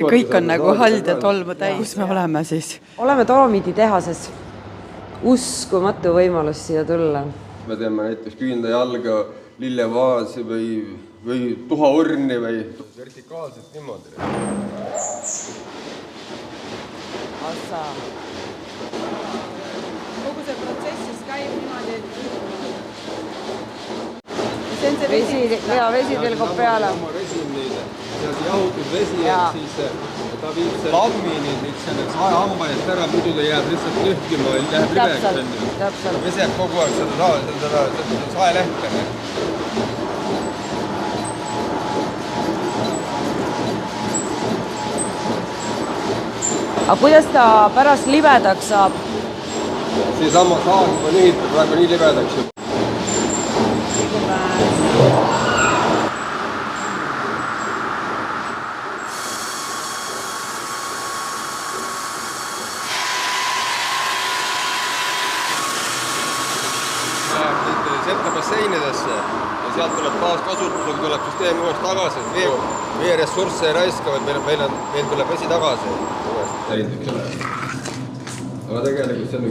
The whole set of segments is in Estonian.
Kõik on nagu hald ja tolmu täis. Kus me oleme siis? Oleme Dolomiidi tehases. Uskumatu võimalus siia tulla. Me teeme näiteks küünda jalga lillevaasi või tuhaurni või vertikaalselt niimoodi. Assa. Kogu see protsess siis käib niimoodi, vesi tilgub peale. Ja see jahutud vesi, siis ta viib see lammini selleks ajahambaid ära, muidu ta jääb lihtsalt lühkima, läheb libeks. Täpselt. Peseb kogu aeg seda saelehte. Aga kuidas ta pärast libedaks saab? Seesama saag juba nihitab praegu nii libedaks. Basseinidesse ja sealt tuleb taaskasutusega, tuleb süsteem uuesti tagasi, vee ressursse ei raiska, meil tuleb vesi tagasi. Aga tegelikult see on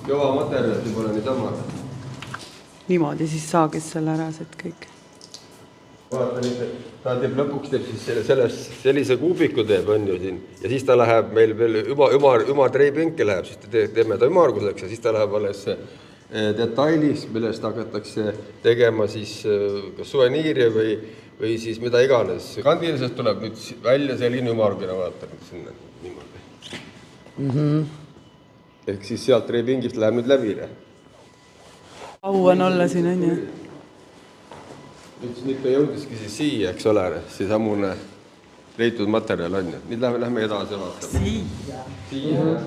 kõva materjal, see pole niisama. Niimoodi siis saagis selle ära, et kõik. Ta teeb lõpuks siis sellise kuubiku teeb, on ju siin, ja siis ta läheb meil veel ümar treipinki läheb, siis teeme ta ümmarguseks ja siis ta läheb alles detailis, millest hakatakse tegema siis kas suveniiri või siis mida iganes. Kandilisest tuleb nüüd välja selline ümargune, vaata sinna niimoodi. Ehk siis sealt treipingist läheb nüüd läbi. Au on olla siin, on ju? Nüüd ta jõudiski siis siia, eks ole, seesamune leitud materjal on ju. Nüüd lähme edasi vaatama. Siia.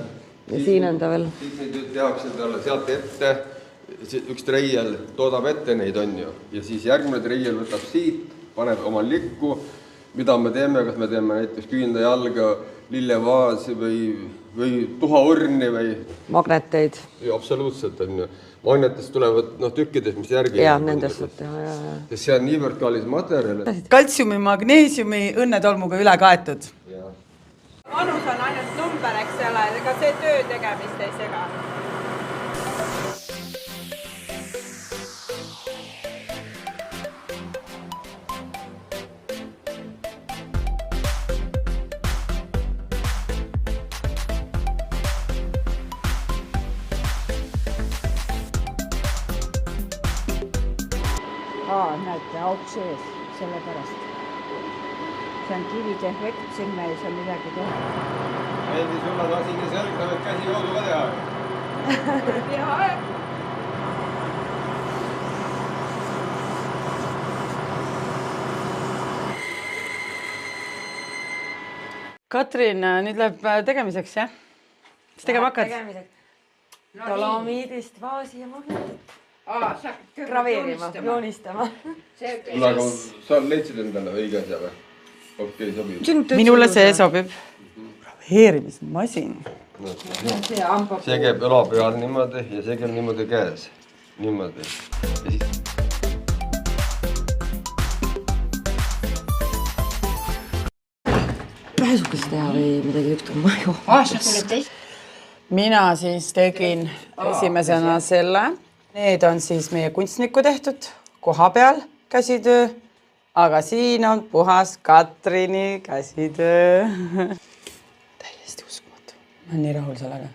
Ja siin on ta veel. Siis neid tehakse talle sealt ette. Üks treiel toodab ette neid, on ju, ja siis järgmine treiel võtab siit, paneb oma likku, mida me teeme, kas me teeme näiteks küünda jalga lillevaasi või tuhaurni või... Magneteid. Absoluutselt, on ju. Magnetist tulevad tükkides, mis järgi... Jah, nendest võtta, jah. See on niivõrd kallis materjal. Kaltsiumi, magneesiumi, õnnetolmuga üle kaetud. Vanus on ainult number, eks ole, ega see töö tegemist ei sega. Näete, auk sees, selle pärast. See on kivide efekt, sinna ei saa midagi teha. Meeldi sulle tasine selg, ta võid käsi joodu ka teha. Katrin, nüüd läheb tegemiseks, jah? Mis tegema hakkad? Dolomiidist vaasi ja magnetit. Graveerima, joonistama. Aga sa leidsid endale õige asja või? Okei, sobib. Minule see sobib. Graveerimismasin. See käib õla peal niimoodi ja see käib niimoodi käes. Niimoodi. Vähesukest teha või midagi juhtuma? Mina siis tegin esimesena selle. Need on siis meie kunstniku tehtud koha peal käsitöö, aga siin on puhas Katrini käsitöö. Täiesti uskumatu. Ma olen nii rahul sellega.